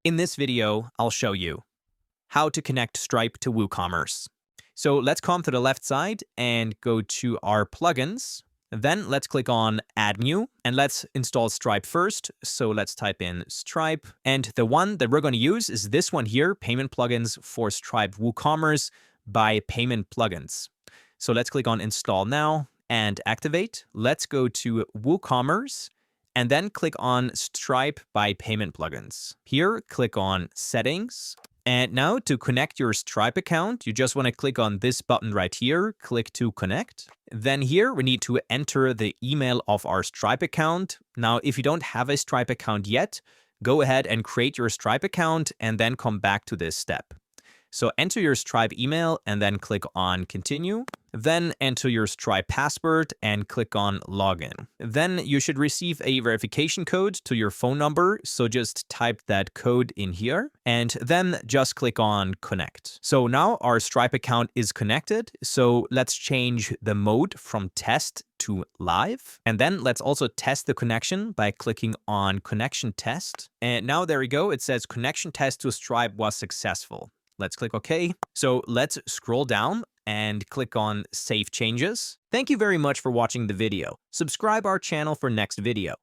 In this video, I'll show you how to connect Stripe to WooCommerce. So let's come to the left side and go to our plugins. Then let's click on Add New and let's install Stripe first. So let's type in Stripe. And the one that we're going to use is this one here, Payment Plugins for Stripe WooCommerce by Payment Plugins. So let's click on Install Now and Activate. Let's go to WooCommerce and then click on Stripe by Payment Plugins. Here, click on Settings. And now to connect your Stripe account, you just want to click on this button right here, click to connect. Then here we need to enter the email of our Stripe account. Now, if you don't have a Stripe account yet, go ahead and create your Stripe account and then come back to this step. So enter your Stripe email and then click on continue. Then enter your Stripe password and click on login. Then you should receive a verification code to your phone number. So just type that code in here and then just click on connect. So now our Stripe account is connected. So let's change the mode from test to live. And then let's also test the connection by clicking on connection test. And now there we go. It says connection test to Stripe was successful. Let's click OK. So let's scroll down and click on Save Changes. Thank you very much for watching the video. Subscribe our channel for next video.